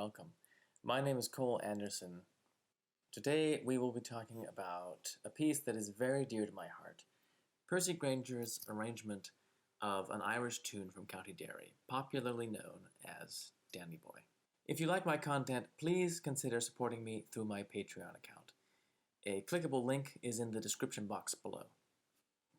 welcome. My name is Cole Anderson. Today we will be talking about a piece that is very dear to my heart, Percy Grainger's arrangement of an Irish tune from County Derry, popularly known as Danny Boy. If you like my content, please consider supporting me through my Patreon account. A clickable link is in the description box below.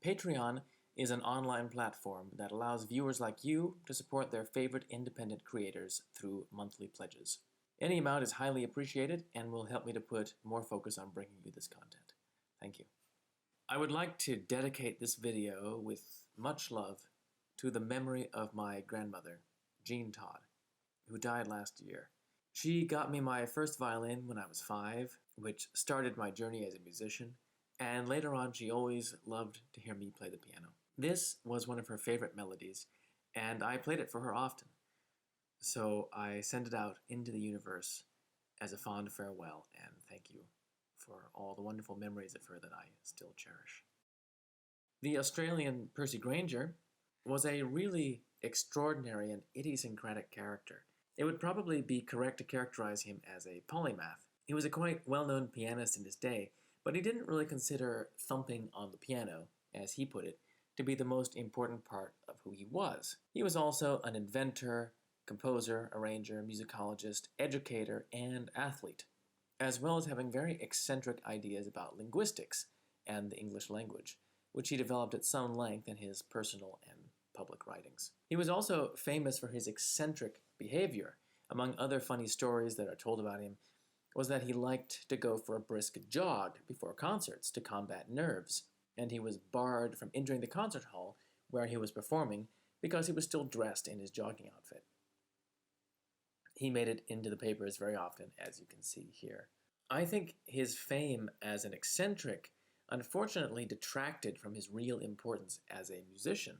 Patreon is an online platform that allows viewers like you to support their favorite independent creators through monthly pledges. Any amount is highly appreciated and will help me to put more focus on bringing you this content. Thank you. I would like to dedicate this video with much love to the memory of my grandmother, Jean Todd, who died last year. She got me my first violin when I was 5, which started my journey as a musician, and later on she always loved to hear me play the piano. This was one of her favorite melodies, and I played it for her often. So I send it out into the universe as a fond farewell, and thank you for all the wonderful memories of her that I still cherish. The Australian Percy Grainger was a really extraordinary and idiosyncratic character. It would probably be correct to characterize him as a polymath. He was a quite well-known pianist in his day, but he didn't really consider thumping on the piano, as he put it, to be the most important part of who he was. He was also an inventor, composer, arranger, musicologist, educator, and athlete, as well as having very eccentric ideas about linguistics and the English language, which he developed at some length in his personal and public writings. He was also famous for his eccentric behavior. Among other funny stories that are told about him was that he liked to go for a brisk jog before concerts to combat nerves, and he was barred from entering the concert hall where he was performing because he was still dressed in his jogging outfit. He made it into the papers very often, as you can see here. I think his fame as an eccentric unfortunately detracted from his real importance as a musician.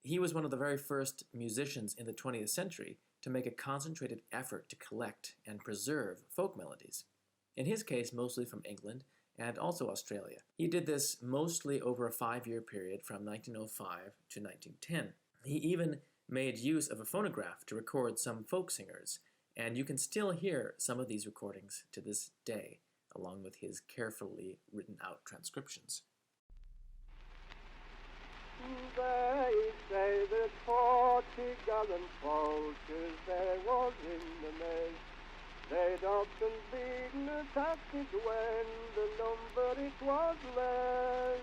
He was one of the very first musicians in the 20th century to make a concentrated effort to collect and preserve folk melodies. In his case, mostly from England and also Australia. He did this mostly over a 5-year period from 1905 to 1910. He even made use of a phonograph to record some folk singers, and you can still hear some of these recordings to this day, along with his carefully written out transcriptions. They say that 40 gallant soldiers there was in the mess. They'd often been attacked when the number it was less.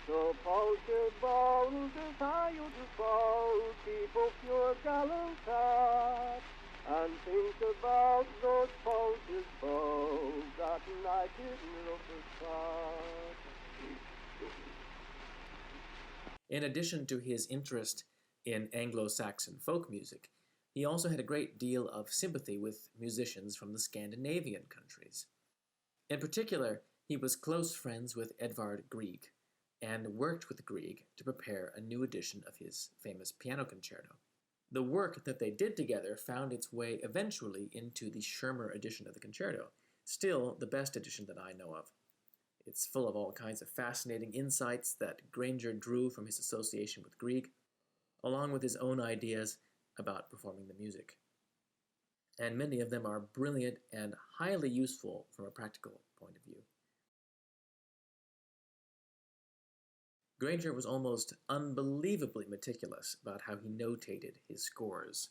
So poultice bold as high to fall, keep up your gallant heart, and think about those poultice bows that night in Rupert's Park. In addition to his interest in Anglo-Saxon folk music, he also had a great deal of sympathy with musicians from the Scandinavian countries. In particular, he was close friends with Edvard Grieg, and worked with Grieg to prepare a new edition of his famous piano concerto. The work that they did together found its way eventually into the Schirmer edition of the concerto, still the best edition that I know of. It's full of all kinds of fascinating insights that Grainger drew from his association with Grieg, along with his own ideas about performing the music. And many of them are brilliant and highly useful from a practical point of view. Grainger was almost unbelievably meticulous about how he notated his scores.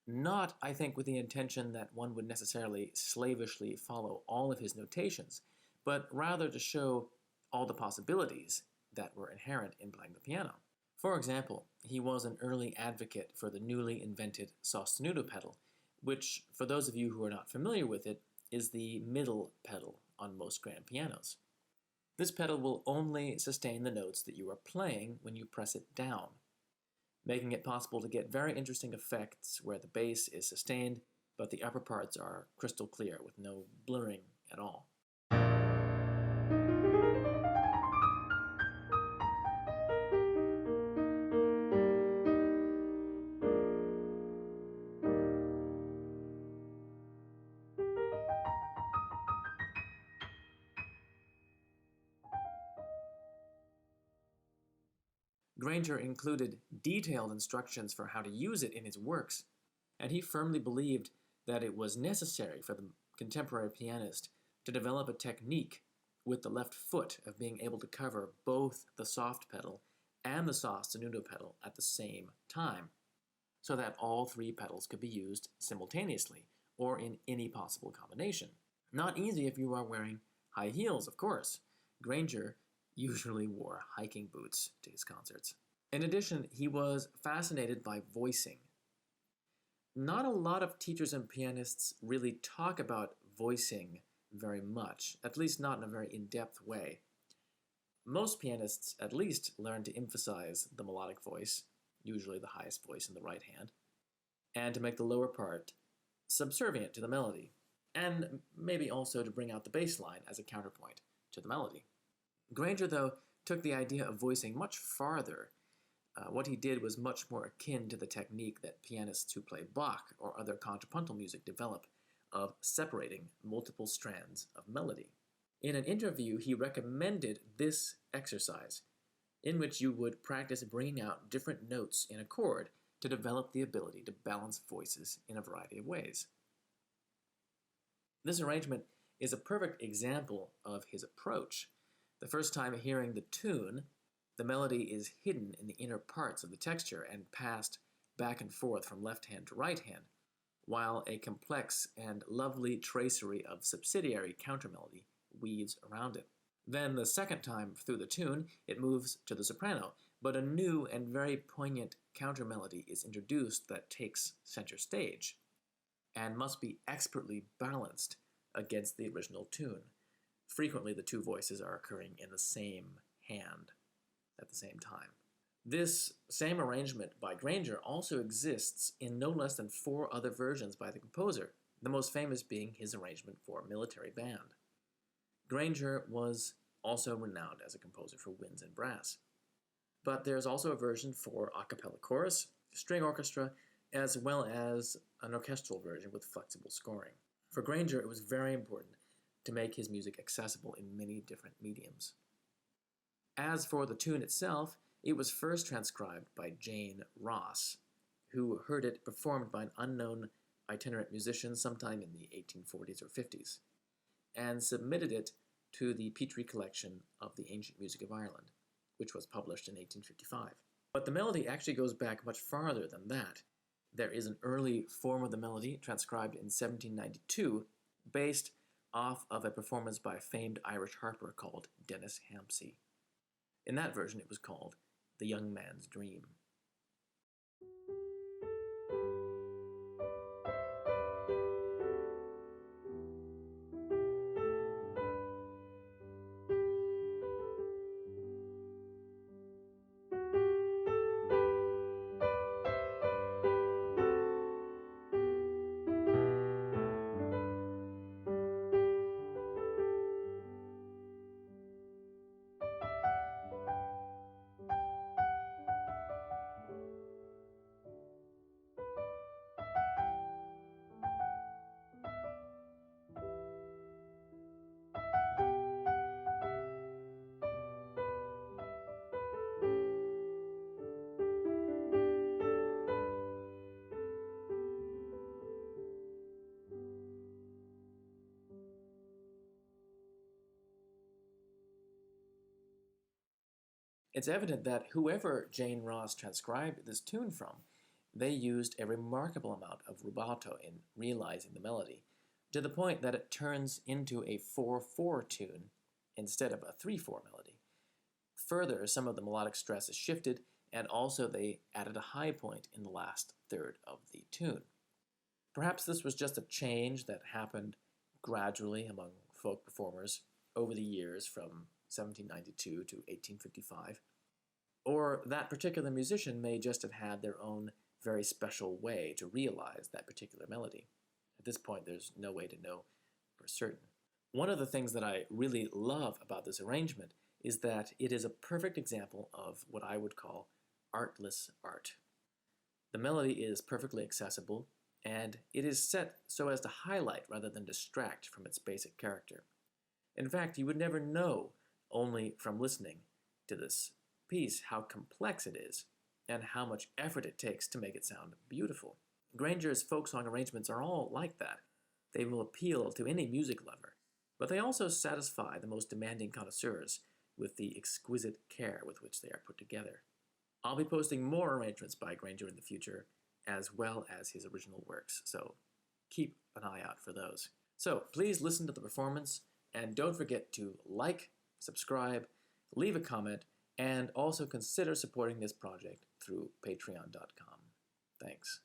Not, I think, with the intention that one would necessarily slavishly follow all of his notations, but rather to show all the possibilities that were inherent in playing the piano. For example, he was an early advocate for the newly invented sostenuto pedal, which, for those of you who are not familiar with it, is the middle pedal on most grand pianos. This pedal will only sustain the notes that you are playing when you press it down, making it possible to get very interesting effects where the bass is sustained, but the upper parts are crystal clear with no blurring at all. Grainger included detailed instructions for how to use it in his works, and he firmly believed that it was necessary for the contemporary pianist to develop a technique with the left foot of being able to cover both the soft pedal and the sostenuto pedal at the same time, so that all three pedals could be used simultaneously or in any possible combination. Not easy if you are wearing high heels, of course. Grainger usually wore hiking boots to his concerts. In addition, he was fascinated by voicing. Not a lot of teachers and pianists really talk about voicing very much, at least not in a very in-depth way. Most pianists at least learn to emphasize the melodic voice, usually the highest voice in the right hand, and to make the lower part subservient to the melody, and maybe also to bring out the bass line as a counterpoint to the melody. Grainger, though, took the idea of voicing much farther. What he did was much more akin to the technique that pianists who play Bach or other contrapuntal music develop of separating multiple strands of melody. In an interview, he recommended this exercise, in which you would practice bringing out different notes in a chord to develop the ability to balance voices in a variety of ways. This arrangement is a perfect example of his approach. The first time hearing the tune, the melody is hidden in the inner parts of the texture and passed back and forth from left hand to right hand, while a complex and lovely tracery of subsidiary countermelody weaves around it. Then the second time through the tune, it moves to the soprano, but a new and very poignant countermelody is introduced that takes center stage and must be expertly balanced against the original tune. Frequently, the two voices are occurring in the same hand at the same time. This same arrangement by Grainger also exists in no less than 4 other versions by the composer, the most famous being his arrangement for military band. Grainger was also renowned as a composer for winds and brass. But there's also a version for a cappella chorus, string orchestra, as well as an orchestral version with flexible scoring. For Grainger, it was very important to make his music accessible in many different mediums. As for the tune itself, it was first transcribed by Jane Ross, who heard it performed by an unknown itinerant musician sometime in the 1840s or 50s, and submitted it to the Petrie Collection of the Ancient Music of Ireland, which was published in 1855. But the melody actually goes back much farther than that. There is an early form of the melody transcribed in 1792, based off of a performance by a famed Irish harper called Dennis Hampsey. In that version, it was called The Young Man's Dream. It's evident that whoever Jane Ross transcribed this tune from, they used a remarkable amount of rubato in realizing the melody, to the point that it turns into a 4/4 tune instead of a 3/4 melody. Further, some of the melodic stress is shifted, and also they added a high point in the last third of the tune. Perhaps this was just a change that happened gradually among folk performers over the years from 1792 to 1855, or that particular musician may just have had their own very special way to realize that particular melody. At this point, there's no way to know for certain. One of the things that I really love about this arrangement is that it is a perfect example of what I would call artless art. The melody is perfectly accessible, and it is set so as to highlight rather than distract from its basic character. In fact, you would never know, only from listening to this piece, how complex it is and how much effort it takes to make it sound beautiful. Grainger's folk song arrangements are all like that. They will appeal to any music lover, but they also satisfy the most demanding connoisseurs with the exquisite care with which they are put together. I'll be posting more arrangements by Grainger in the future, as well as his original works, so keep an eye out for those. So please listen to the performance, and don't forget to like, subscribe, leave a comment, and also consider supporting this project through patreon.com. Thanks.